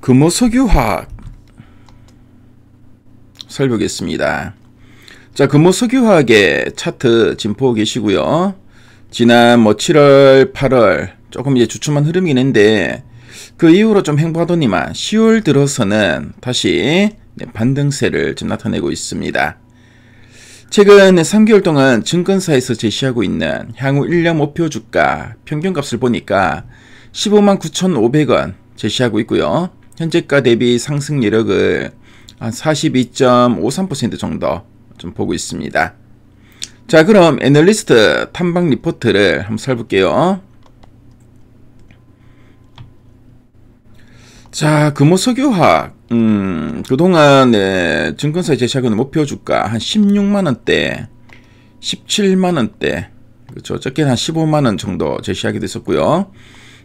금호석유화학 살펴보겠습니다. 자, 금호석유화학의 차트 지금 보고 계시고요. 지난 7월, 8월 조금 이제 주춤한 흐름이긴 했는데 그 이후로 좀 횡보하더니만 10월 들어서는 다시 반등세를 좀 나타내고 있습니다. 최근 3개월 동안 증권사에서 제시하고 있는 향후 1년 목표 주가 평균값을 보니까 159,500원 제시하고 있고요. 현재가 대비 상승 여력을 한 42.53% 정도 좀 보고 있습니다. 자, 그럼 애널리스트 탐방 리포트를 한번 살펴볼게요. 자, 금호석유화학 그동안 증권사에 제시하고 있는 목표 주가 한 16만원대 17만원대 그렇죠. 적게는 한 15만원 정도 제시하게 됐었고요.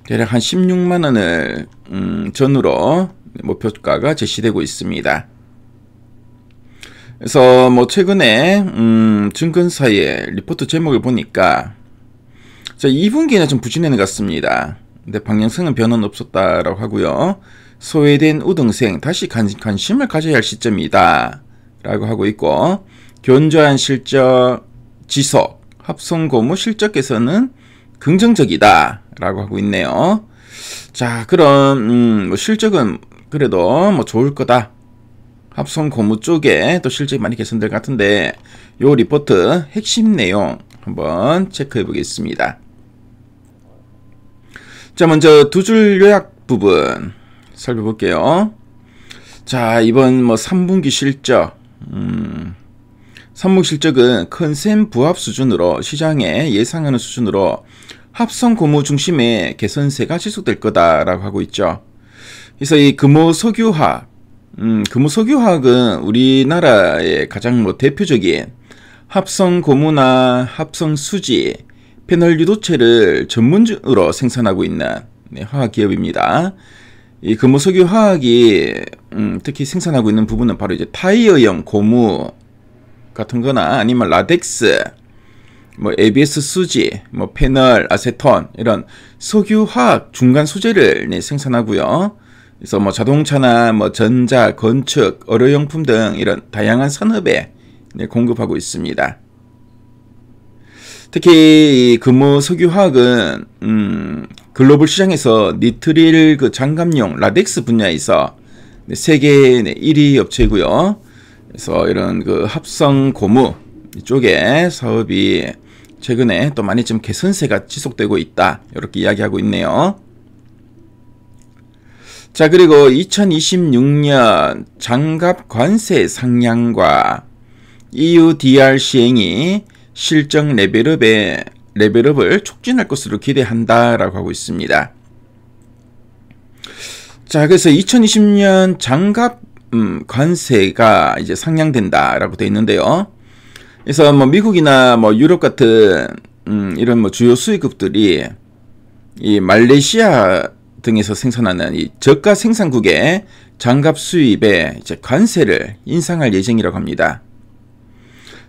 대략 한 16만원을 전후로 목표 주가가 제시되고 있습니다. 그래서 최근에 증권사의 리포트 제목을 보니까 자, 2분기는 좀 부진하는 것 같습니다. 근데 방향성은 변화는 없었다라고 하고요. 소외된 우등생 다시 관심을 가져야 할 시점이다 라고 하고 있고, 견조한 실적 지속 합성고무 실적 개선은 긍정적이다 라고 하고 있네요. 자, 그럼 실적은 그래도 좋을 거다. 합성고무 쪽에 또 실적이 많이 개선될 것 같은데 요 리포트 핵심 내용 한번 체크해 보겠습니다. 자, 먼저 두 줄 요약 부분 살펴볼게요. 자, 이번 3분기 실적 3분기 실적은 컨센 부합 수준으로 시장에 예상하는 수준으로 합성고무 중심의 개선세가 지속될 거다라고 하고 있죠. 그래서 이 금호석유화학 금호석유화학은 우리나라의 가장 대표적인 합성고무나 합성수지, 패널 유도체를 전문으로 생산하고 있는 화학기업입니다. 이 금호석유화학이 특히 생산하고 있는 부분은 바로 이제 타이어형 고무 같은 거나 아니면 라텍스, ABS 수지, 패널, 아세톤 이런 석유화학 중간 소재를 생산하고요. 그래서 자동차나 전자, 건축, 의료용품 등 이런 다양한 산업에 공급하고 있습니다. 특히 이 금호석유화학은 글로벌 시장에서 니트릴 장갑용 라텍스 분야에서 세계 1위 업체고요. 그래서 이런 합성 고무 쪽에 사업이 최근에 또 많이 좀 개선세가 지속되고 있다 이렇게 이야기하고 있네요. 자, 그리고 2026년 장갑 관세 상향과 EUDR 시행이 실적 레벨업을 촉진할 것으로 기대한다라고 하고 있습니다. 자, 그래서 2020년 장갑 관세가 이제 상향된다라고 되어 있는데요. 그래서 미국이나 유럽 같은 이런 주요 수입국들이 이 말레이시아 등에서 생산하는 이 저가 생산국의 장갑 수입에 이제 관세를 인상할 예정이라고 합니다.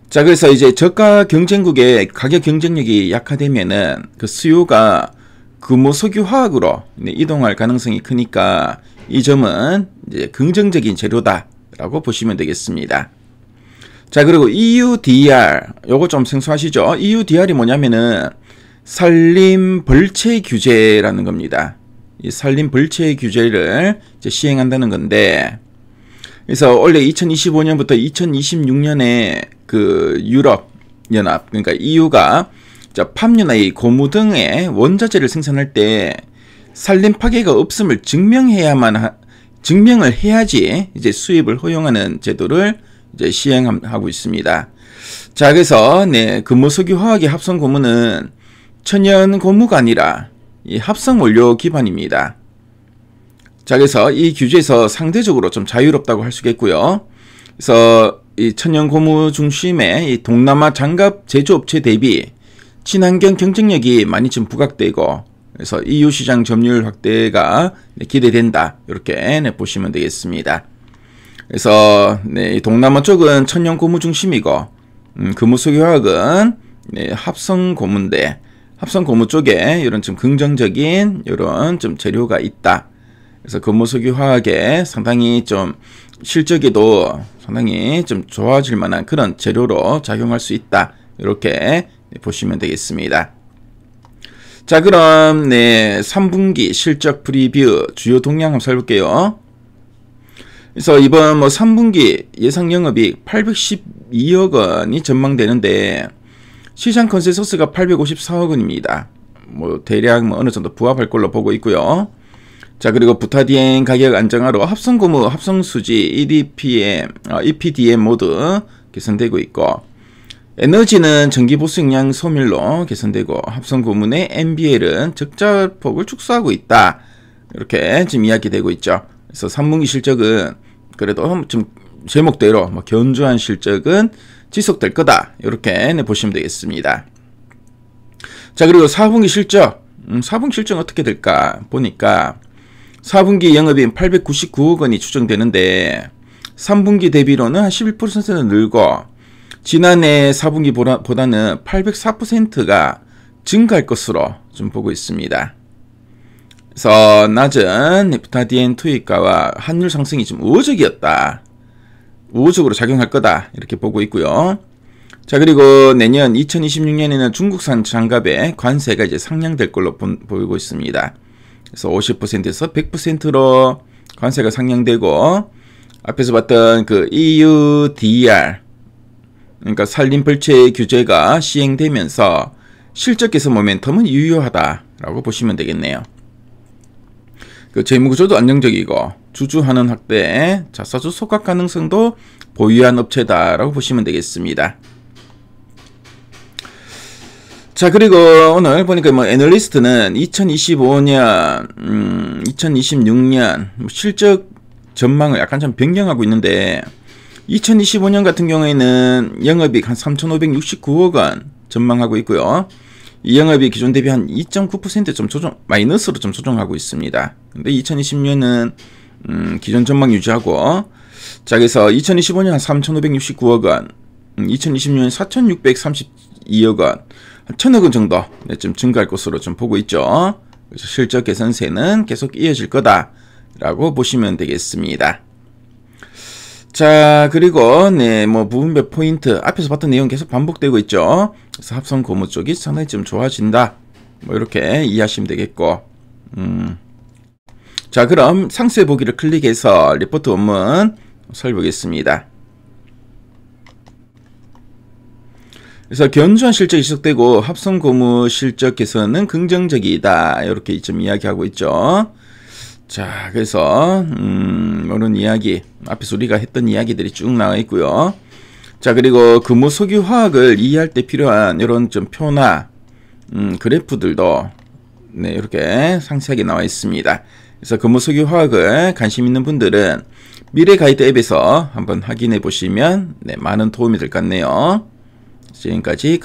자, 그래서 이제 저가 경쟁국의 가격 경쟁력이 약화되면은 그 수요가 금호석유화학으로 이동할 가능성이 크니까 이 점은 이제 긍정적인 재료다라고 보시면 되겠습니다. 자, 그리고 EUDR 요거 좀 생소하시죠? EUDR이 뭐냐면은 산림 벌채 규제라는 겁니다. 이 산림 벌채 규제를 이제 시행한다는 건데, 그래서 원래 2025년부터 2026년에 그 유럽 연합, 그러니까 EU가 팜유나 이 고무 등의 원자재를 생산할 때 산림 파괴가 없음을 증명을 해야지 이제 수입을 허용하는 제도를 이제 시행하고 있습니다. 자, 그래서 금호석유화학의 합성 고무는 천연 고무가 아니라 이 합성 원료 기반입니다. 자, 그래서 이 규제에서 상대적으로 좀 자유롭다고 할 수 있겠고요. 그래서 이 천연 고무 중심의 이 동남아 장갑 제조업체 대비 친환경 경쟁력이 많이 좀 부각되고, 그래서 EU 시장 점유율 확대가 기대된다 이렇게 보시면 되겠습니다. 그래서 이 동남아 쪽은 천연 고무 중심이고 금호석유화학은 합성 고무인데 합성 고무 쪽에 이런 좀 긍정적인 이런 좀 재료가 있다. 그래서 금호석유화학에 상당히 좀 실적에도 상당히 좀 좋아질 만한 그런 재료로 작용할 수 있다. 이렇게 보시면 되겠습니다. 자, 그럼 3분기 실적 프리뷰 주요 동향 한번 살펴볼게요. 그래서 이번 3분기 예상 영업이익 812억 원이 전망되는데 시장 컨센서스가 854억 원입니다. 대략 어느 정도 부합할 걸로 보고 있고요. 자, 그리고 부타디엔 가격 안정화로 합성고무, 합성수지, EPDM 모두 개선되고 있고, 에너지는 전기보수용량 소멸로 개선되고, 합성고무 내 NBL은 적자폭을 축소하고 있다. 이렇게 지금 이야기되고 있죠. 그래서 3분기 실적은 그래도 좀 제목대로 견조한 실적은 지속될 거다. 이렇게 보시면 되겠습니다. 자, 그리고 4분기 실적. 4분기 실적 어떻게 될까 보니까 4분기 영업이익 899억 원이 추정되는데 3분기 대비로는 한 11%는 늘고 지난해 4분기보다는 804%가 증가할 것으로 좀 보고 있습니다. 그래서 낮은 부타디엔 투입가와 환율 상승이 좀 우호적이었다. 우호적으로 작용할 거다. 이렇게 보고 있고요. 자, 그리고 내년 2026년에는 중국산 장갑의 관세가 이제 상향될 걸로 보이고 있습니다. 그래서 50%에서 100%로 관세가 상향되고 앞에서 봤던 그 EUDR 그러니까 산림벌채 규제가 시행되면서 실적 개선 모멘텀은 유효하다라고 보시면 되겠네요. 그 재무구조도 안정적이고 주주환원 확대, 자사주 속각 가능성도 보유한 업체다라고 보시면 되겠습니다. 자, 그리고 오늘 보니까 애널리스트는 2025년, 2026년 실적 전망을 약간 좀 변경하고 있는데 2025년 같은 경우에는 영업이익 한 3,569억 원 전망하고 있고요. 이 영업이익 기존 대비 한 2.9% 좀 마이너스로 좀 조정하고 있습니다. 근데 2026년은 기존 전망 유지하고, 자, 그래서 2025년 한 3,569억 원, 2026년 4,632억 원, 한 1,000억 원 정도 좀 증가할 것으로 좀 보고 있죠. 그래서 실적 개선세는 계속 이어질 거다라고 보시면 되겠습니다. 자, 그리고 부분별 포인트 앞에서 봤던 내용 계속 반복되고 있죠. 그래서 합성 고무 쪽이 상당히 좀 좋아진다. 이렇게 이해하시면 되겠고. 자, 그럼 상세 보기를 클릭해서 리포트 원문 살펴보겠습니다. 그래서 견조한 실적이 지속되고 합성 고무 실적 개선은 긍정적이다. 이렇게 좀 이야기하고 있죠. 자, 그래서 이런 이야기 앞에서 우리가 했던 이야기들이 쭉 나와 있고요. 자, 그리고 금호석유화학을 이해할 때 필요한 이런 좀 표나 그래프들도 이렇게 상세하게 나와 있습니다. 그래서 금호석유화학을 관심 있는 분들은 미래가이드 앱에서 한번 확인해 보시면 많은 도움이 될 것 같네요. 지금까지